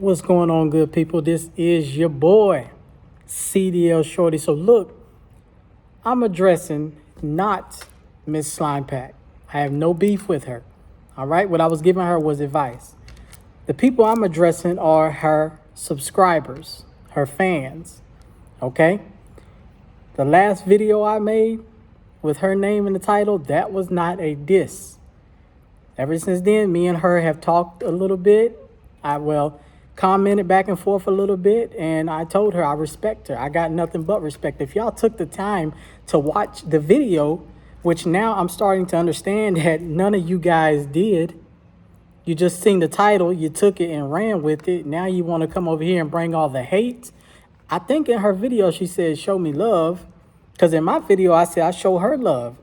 What's going on, good people? This is your boy, CDL Shorty. So look, I'm addressing not Miss Slime Pack. I have no beef with her. All right, what I was giving her was advice. The people I'm addressing are her subscribers, her fans. Okay? The last video I made with her name in the title, that was not a diss. Ever since then, me and her have talked a little bit. Commented back and forth a little bit, and I told her I respect her. I got nothing but respect. If y'all took the time to watch the video, which now I'm starting to understand that none of you guys did. You just seen the title, you took it and ran with it. Now you want to come over here and bring all the hate. I think in her video she said, show me love. Because in my video, I said, I show her love.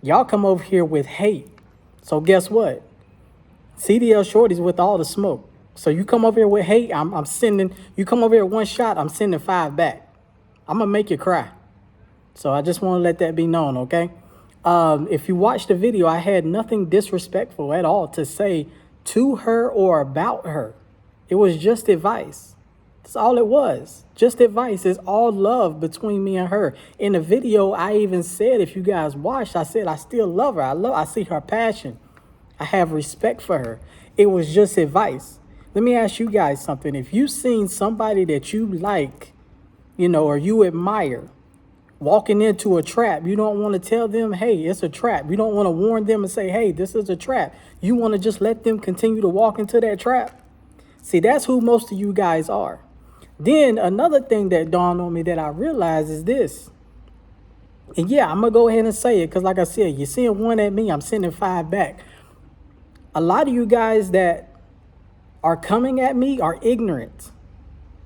Y'all come over here with hate. So guess what? CDL Shorty's with all the smoke. So you come over here with hate, I'm sending, you come over here with one shot, I'm sending 5 back. I'm going to make you cry. So I just want to let that be known, okay? If you watch the video, I had nothing disrespectful at all to say to her or about her. It was just advice. That's all it was. Just advice. It's all love between me and her. In the video, I even said, if you guys watched, I said I still love her. I see her passion. I have respect for her. It was just advice. Let me ask you guys something. If you've seen somebody that you like, or you admire, walking into a trap, you don't want to tell them, hey, it's a trap. You don't want to warn them and say, hey, this is a trap. You want to just let them continue to walk into that trap. See, that's who most of you guys are. Then another thing that dawned on me that I realized is this. And yeah, I'm going to go ahead and say it because like I said, you're seeing one at me, I'm sending 5 back. A lot of you guys that are coming at me are ignorant.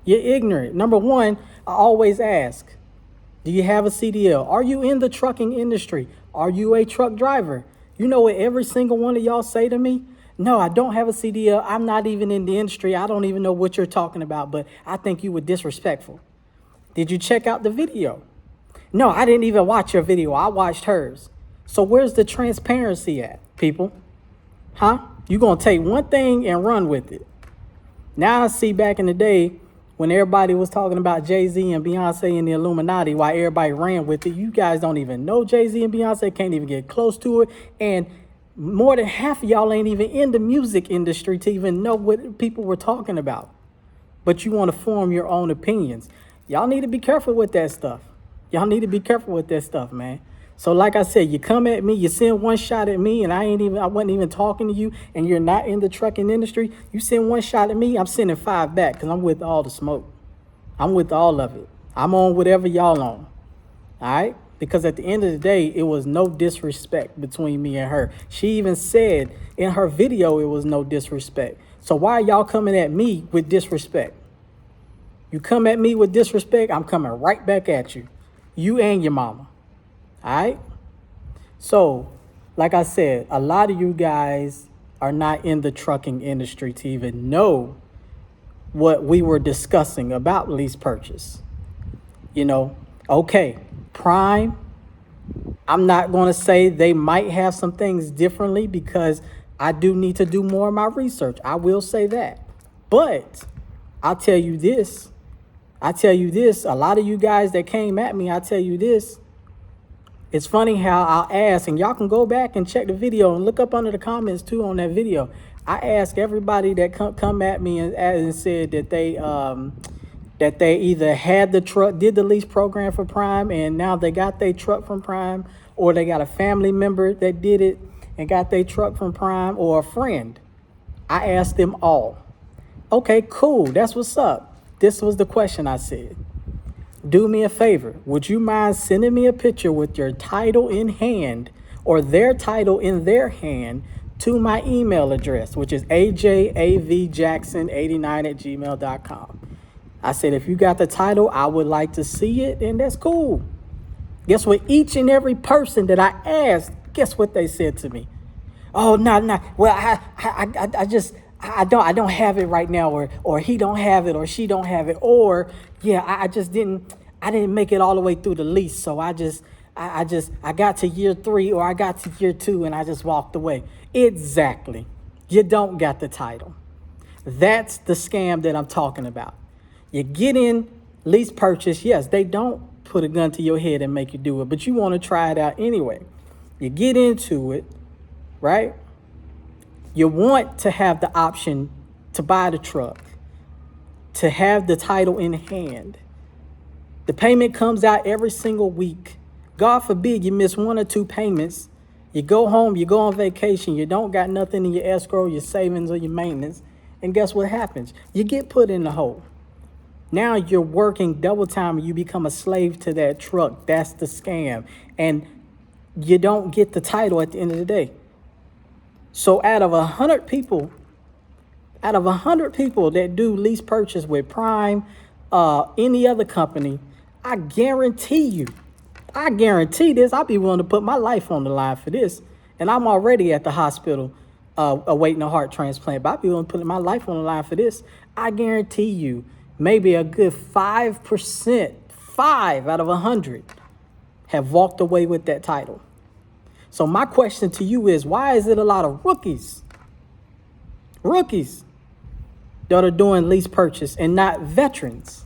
You're ignorant. Number one, I always ask, do you have a CDL? Are you in the trucking industry? Are you a truck driver? You know what every single one of y'all say to me? No, I don't have a CDL. I'm not even in the industry. I don't even know what you're talking about, but I think you were disrespectful. Did you check out the video? No, I didn't even watch your video. I watched hers. So where's the transparency at, people? Huh? You're going to take one thing and run with it. Now I see back in the day when everybody was talking about Jay-Z and Beyonce and the Illuminati, while everybody ran with it. You guys don't even know Jay-Z and Beyonce, can't even get close to it. And more than half of y'all ain't even in the music industry to even know what people were talking about. But you want to form your own opinions. Y'all need to be careful with that stuff. Y'all need to be careful with that stuff, man. So like I said, you come at me, you send one shot at me, and I wasn't even talking to you, and you're not in the trucking industry. You send one shot at me, I'm sending 5 back because I'm with all the smoke. I'm with all of it. I'm on whatever y'all on. All right? Because at the end of the day, it was no disrespect between me and her. She even said in her video it was no disrespect. So why are y'all coming at me with disrespect? You come at me with disrespect, I'm coming right back at you. You and your mama. All right. So, like I said, a lot of you guys are not in the trucking industry to even know what we were discussing about lease purchase. Okay, Prime, I'm not going to say they might have some things differently because I do need to do more of my research. I will say that. But I'll tell you this. A lot of you guys that came at me, I'll tell you this. It's funny how I'll ask, and y'all can go back and check the video and look up under the comments too on that video. I ask everybody that come at me and said that they either had the truck, did the lease program for Prime, and now they got their truck from Prime, or they got a family member that did it and got their truck from Prime, or a friend. I asked them all. Okay, cool. That's what's up. This was the question I said. Do me a favor. Would you mind sending me a picture with your title in hand or their title in their hand to my email address, which is ajavjackson89@gmail.com. I said, if you got the title, I would like to see it, and that's cool. Guess what? Each and every person that I asked, guess what they said to me? Oh, no. Well, I don't have it right now, or he don't have it, or she don't have it, or yeah, I didn't make it all the way through the lease, so I got to year 3 or I got to year 2 and I just walked away. Exactly. You don't got the title. That's the scam that I'm talking about. You get in lease purchase. Yes, they don't put a gun to your head and make you do it, but you want to try it out anyway. You get into it, right? You want to have the option to buy the truck, to have the title in hand. The payment comes out every single week. God forbid you miss 1 or 2 payments. You go home, you go on vacation, you don't got nothing in your escrow, your savings, or your maintenance. And guess what happens? You get put in the hole. Now you're working double time and you become a slave to that truck. That's the scam. And you don't get the title at the end of the day. So out of 100 people that do lease purchase with Prime, any other company, I guarantee this, I'll be willing to put my life on the line for this. And I'm already at the hospital awaiting a heart transplant, but I'll be willing to put my life on the line for this. I guarantee you, maybe a good 5%, 5 out of 100 have walked away with that title. So my question to you is, why is it a lot of rookies that are doing lease purchase and not veterans?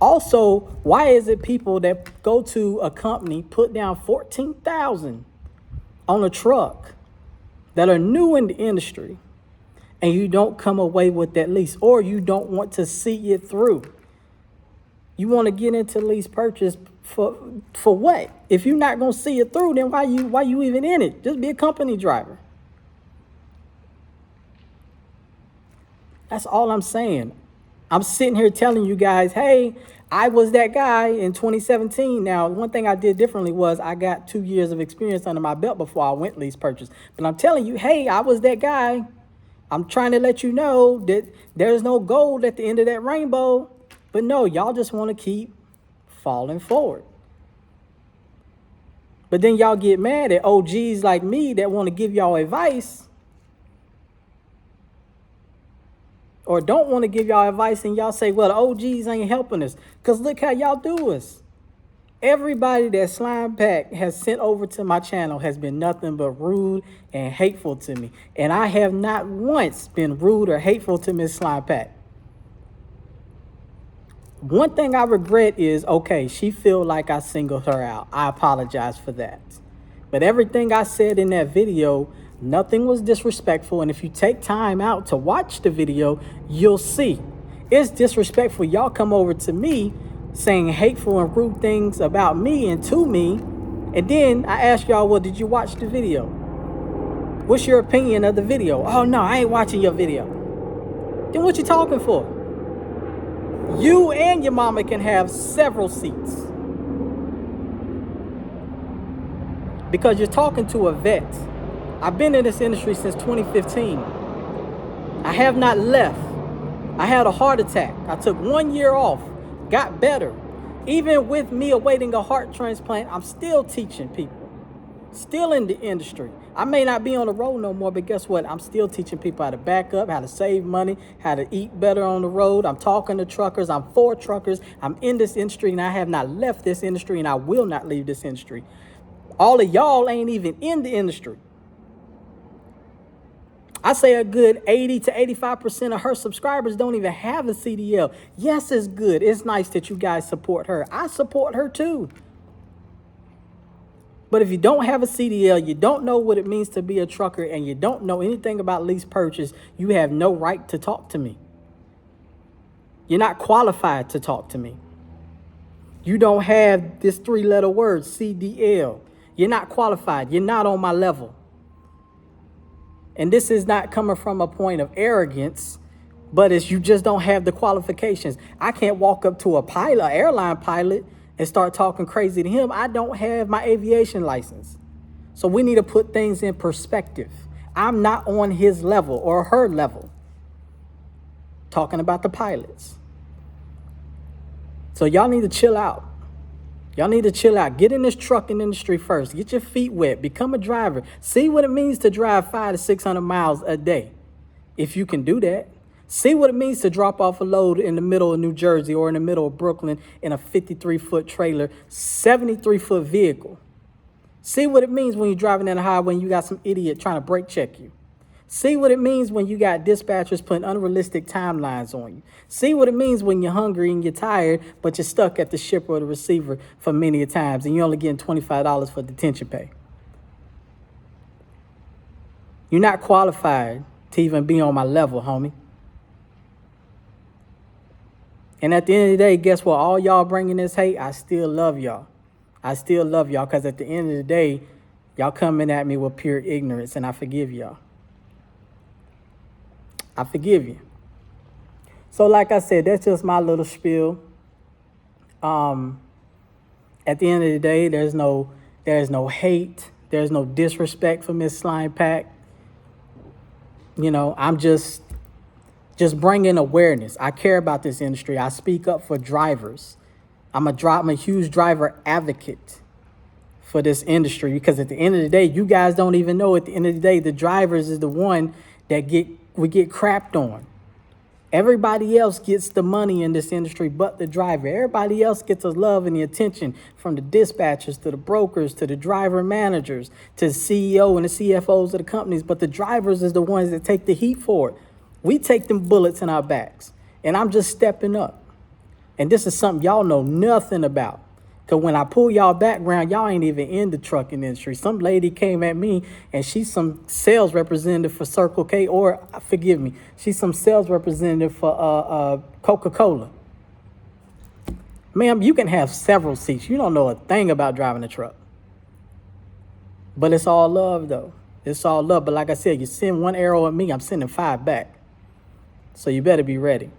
Also, why is it people that go to a company, put down $14,000 on a truck that are new in the industry, and you don't come away with that lease, or you don't want to see it through? You want to get into lease purchase for what? If you're not going to see it through, then why you even in it? Just be a company driver. That's all I'm saying. I'm sitting here telling you guys, hey, I was that guy in 2017. Now, one thing I did differently was I got 2 years of experience under my belt before I went lease purchase. But I'm telling you, hey, I was that guy. I'm trying to let you know that there's no gold at the end of that rainbow. But no, y'all just want to keep falling forward. But then y'all get mad at OGs like me that want to give y'all advice, or don't want to give y'all advice, and y'all say, well, the OGs ain't helping us. Because look how y'all do us. Everybody that Slime Pack has sent over to my channel has been nothing but rude and hateful to me. And I have not once been rude or hateful to Miss Slime Pack. One thing I regret is, okay, she feel like I singled her out. I apologize for that. But everything I said in that video, nothing was disrespectful. And if you take time out to watch the video, you'll see it's disrespectful. Y'all come over to me saying hateful and rude things about me and to me. And then I ask y'all, well, did you watch the video? What's your opinion of the video? Oh, no, I ain't watching your video. Then what you talking for? You and your mama can have several seats. Because you're talking to a vet. I've been in this industry since 2015. I have not left. I had a heart attack. I took 1 year off, got better. Even with me awaiting a heart transplant, I'm still teaching people. Still in the industry. I may not be on the road no more, but guess what? I'm still teaching people how to back up, how to save money, how to eat better on the road. I'm talking to truckers. I'm for truckers. I'm in this industry, and I have not left this industry, and I will not leave this industry. All of y'all ain't even in the industry. I say a good 80 to 85% of her subscribers don't even have a CDL. Yes, it's good. It's nice that you guys support her. I support her too. But if you don't have a CDL, you don't know what it means to be a trucker, and you don't know anything about lease purchase, you have no right to talk to me. You're not qualified to talk to me. You don't have this 3-letter word, CDL. You're not qualified. You're not on my level. And this is not coming from a point of arrogance, but it's you just don't have the qualifications. I can't walk up to a pilot, airline pilot, and start talking crazy to him. I don't have my aviation license. So we need to put things in perspective. I'm not on his level or her level. Talking about the pilots. So y'all need to chill out. Y'all need to chill out. Get in this trucking industry first. Get your feet wet. Become a driver. See what it means to drive 500 to 600 miles a day. If you can do that. See what it means to drop off a load in the middle of New Jersey or in the middle of Brooklyn in a 53-foot trailer, 73-foot vehicle. See what it means when you're driving down the highway and you got some idiot trying to brake check you. See what it means when you got dispatchers putting unrealistic timelines on you. See what it means when you're hungry and you're tired, but you're stuck at the shipper or the receiver for many a times, and you're only getting $25 for detention pay. You're not qualified to even be on my level, homie. And at the end of the day, guess what? All y'all bringing this hate, I still love y'all. I still love y'all because at the end of the day, y'all coming at me with pure ignorance, and I forgive y'all. I forgive you. So like I said, that's just my little spiel. At the end of the day, there's no hate. There's no disrespect for Miss Slime Pack. You know, I'm just bringing awareness. I care about this industry. I speak up for drivers. I'm a huge driver advocate for this industry because at the end of the day, you guys don't even know. At the end of the day, the drivers is the one that we get crapped on. Everybody else gets the money in this industry but the driver. Everybody else gets the love and the attention from the dispatchers to the brokers to the driver managers to the CEO and the CFOs of the companies. But the drivers is the ones that take the heat for it. We take them bullets in our backs. And I'm just stepping up. And this is something y'all know nothing about. Because when I pull y'all background, y'all ain't even in the trucking industry. Some lady came at me, and she's some sales representative for Circle K, or, forgive me, she's some sales representative for Coca-Cola. Ma'am, you can have several seats. You don't know a thing about driving a truck. But it's all love, though. It's all love. But like I said, you send one arrow at me, I'm sending 5 back. So you better be ready.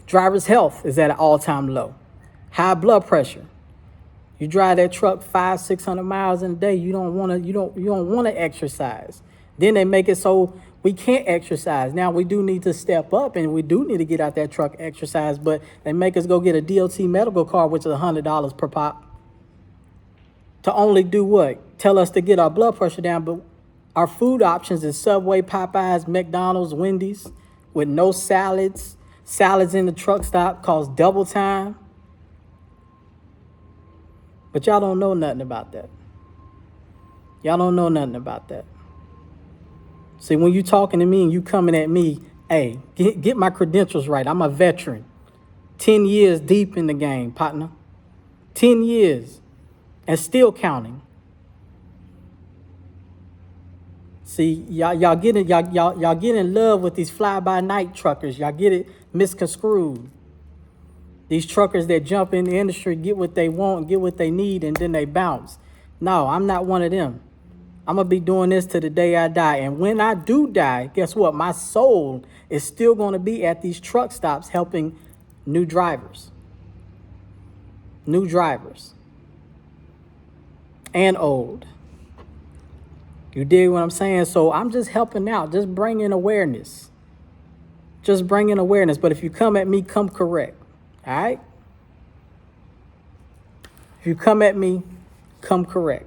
Driver's health is at an all-time low. High blood pressure. You drive that truck 500-600 miles in a day. You don't want to exercise. Then they make it so we can't exercise. Now we do need to step up and we do need to get out that truck exercise. But they make us go get a DOT medical card, which is $100 per pop. To only do what? Tell us to get our blood pressure down. But our food options is Subway, Popeyes, McDonald's, Wendy's, with no salads. Salads in the truck stop cost double time. But y'all don't know nothing about that. Y'all don't know nothing about that. See, when you talking to me and you coming at me, hey, get my credentials right. I'm a veteran. 10 years deep in the game, partner. 10 years. And still counting. See, y'all get in love with these fly-by-night truckers. Y'all get it misconstrued. These truckers that jump in the industry, get what they want, get what they need, and then they bounce. No, I'm not one of them. I'm going to be doing this to the day I die. And when I do die, guess what? My soul is still going to be at these truck stops helping new drivers. New drivers. And old. You dig what I'm saying? So I'm just helping out, just bringing awareness. Just bringing awareness. But if you come at me, come correct. All right? If you come at me, come correct.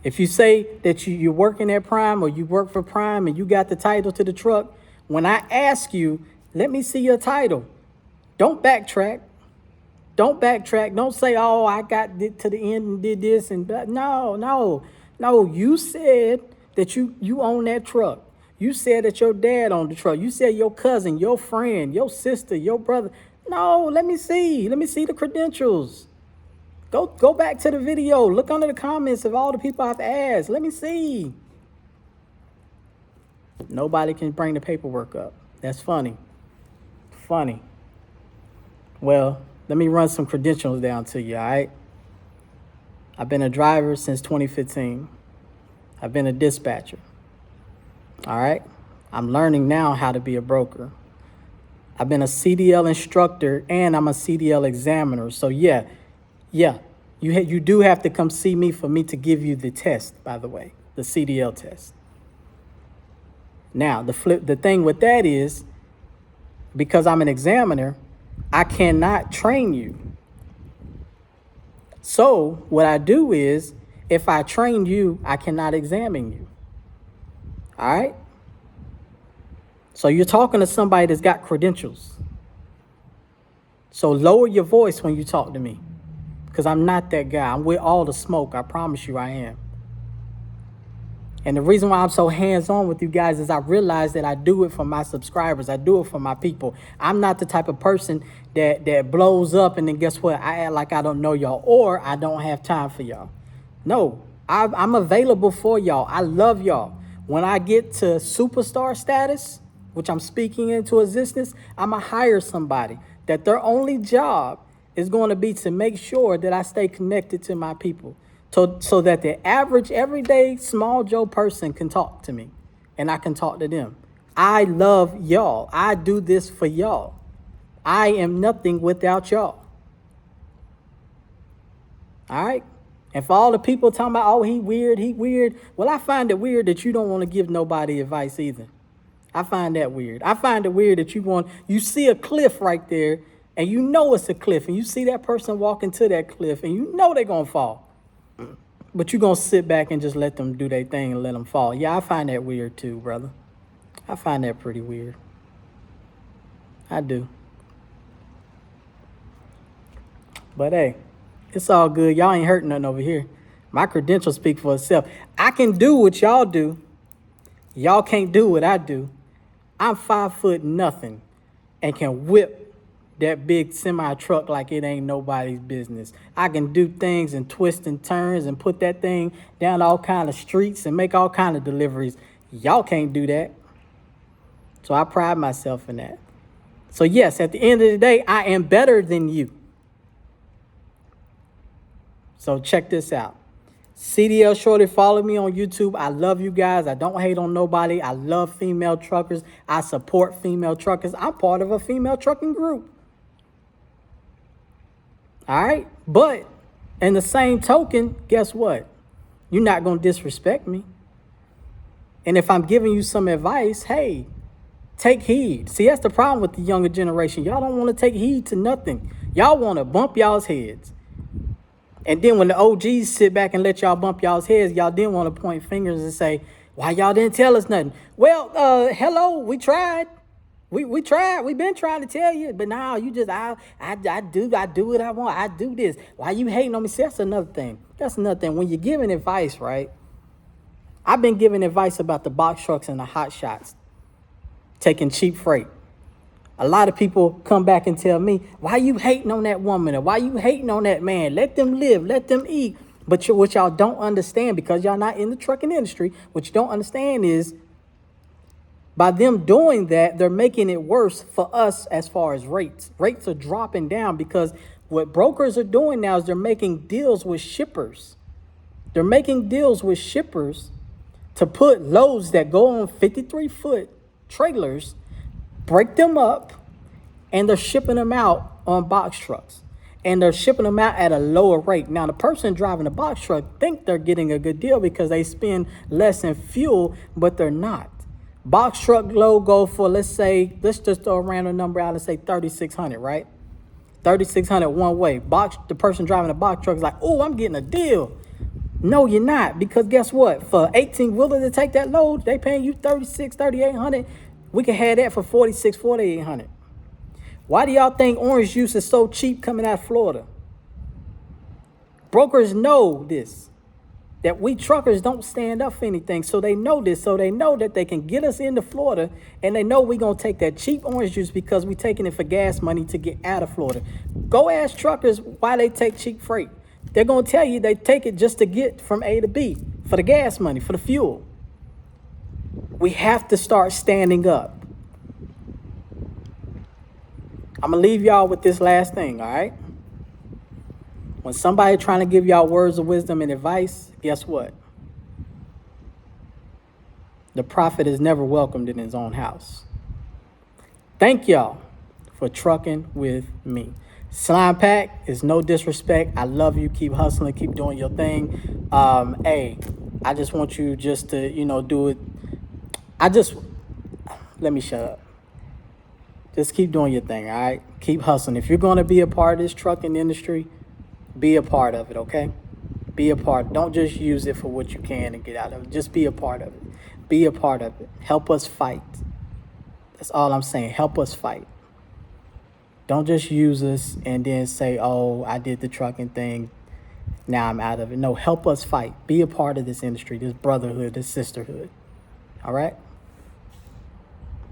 If you say that you're working at Prime or you work for Prime and you got the title to the truck, when I ask you, let me see your title. Don't backtrack. Don't backtrack. Don't say, oh, I got to the end and did this. And no. You said that you own that truck. You said that your dad owned the truck. You said your cousin, your friend, your sister, your brother. No, let me see. Let me see the credentials. Go back to the video. Look under the comments of all the people I've asked. Let me see. Nobody can bring the paperwork up. That's funny. Funny. Well, let me run some credentials down to you, all right? I've been a driver since 2015. I've been a dispatcher. All right? I'm learning now how to be a broker. I've been a CDL instructor and I'm a CDL examiner. So yeah, you do have to come see me for me to give you the test, by the way, the CDL test. Now, the thing with that is, because I'm an examiner, I cannot train you. So what I do is, if I train you, I cannot examine you. All right? So you're talking to somebody that's got credentials. So lower your voice when you talk to me, because I'm not that guy. I'm with all the smoke. I promise you I am. And the reason why I'm so hands-on with you guys is I realize that I do it for my subscribers. I do it for my people. I'm not the type of person that blows up and then guess what? I act like I don't know y'all or I don't have time for y'all. No, I'm available for y'all. I love y'all. When I get to superstar status, which I'm speaking into existence, I'm going to hire somebody that their only job is going to be to make sure that I stay connected to my people. So that the average, everyday, small Joe person can talk to me and I can talk to them. I love y'all. I do this for y'all. I am nothing without y'all. All right? And for all the people talking about, oh, he weird. Well, I find it weird that you don't want to give nobody advice either. I find that weird. I find it weird that you see a cliff right there and you know it's a cliff and you see that person walking to that cliff and you know they're going to fall. But you're going to sit back and just let them do their thing and let them fall. Yeah, I find that weird too, brother. I find that pretty weird. I do. But hey, it's all good. Y'all ain't hurting nothing over here. My credentials speak for itself. I can do what y'all do. Y'all can't do what I do. I'm 5 foot nothing and can whip that big semi truck like it ain't nobody's business. I can do things and twist and turns and put that thing down all kind of streets and make all kind of deliveries. Y'all can't do that. So I pride myself in that. So yes, at the end of the day, I am better than you. So check this out. CDL Shorty, follow me on YouTube. I love you guys. I don't hate on nobody. I love female truckers. I support female truckers. I'm part of a female trucking group. All right. But in the same token, guess what? You're not going to disrespect me. And if I'm giving you some advice, hey, take heed. See, that's the problem with the younger generation. Y'all don't want to take heed to nothing. Y'all want to bump y'all's heads. And then when the OGs sit back and let y'all bump y'all's heads, y'all then want to point fingers and say, why y'all didn't tell us nothing? Well, hello, we tried. We tried. We've been trying to tell you, but now you just I do what I want. I do this. Why you hating on me? See, that's another thing. That's another thing. When you're giving advice, right? I've been giving advice about the box trucks and the hot shots, taking cheap freight. A lot of people come back and tell me, why you hating on that woman or why you hating on that man? Let them live, let them eat. But what y'all don't understand, because y'all not in the trucking industry, what you don't understand is by them doing that, they're making it worse for us as far as rates. Rates are dropping down because what brokers are doing now is they're making deals with shippers. They're making deals with shippers to put loads that go on 53-foot trailers, break them up, and they're shipping them out on box trucks. And they're shipping them out at a lower rate. Now, the person driving the box truck think they're getting a good deal because they spend less in fuel, but they're not. Box truck load go for, let's just throw a random number out and say 3,600, right? 3,600 one way. The person driving the box truck is like, oh, I'm getting a deal. No, you're not, because guess what? For 18-wheeler to take that load, they paying you 3,800. We can have that for 4,800. Why do y'all think orange juice is so cheap coming out of Florida? Brokers know this, that we truckers don't stand up for anything. So they know this. So they know that they can get us into Florida, and they know we're going to take that cheap orange juice because we're taking it for gas money to get out of Florida. Go ask truckers why they take cheap freight. They're going to tell you they take it just to get from A to B for the gas money, for the fuel. We have to start standing up. I'm going to leave y'all with this last thing, all right? When somebody trying to give y'all words of wisdom and advice, guess what? The prophet is never welcomed in his own house. Thank y'all for trucking with me. Slime Pack is no disrespect. I love you. Keep hustling. Keep doing your thing. Hey, I just want you just to, do it. Let me shut up. Just keep doing your thing, all right? Keep hustling. If you're going to be a part of this trucking industry, be a part of it, okay? Be a part. Don't just use it for what you can and get out of it. Just be a part of it. Be a part of it. Help us fight. That's all I'm saying. Help us fight. Don't just use us and then say, oh, I did the trucking thing. Now I'm out of it. No, help us fight. Be a part of this industry, this brotherhood, this sisterhood. All right?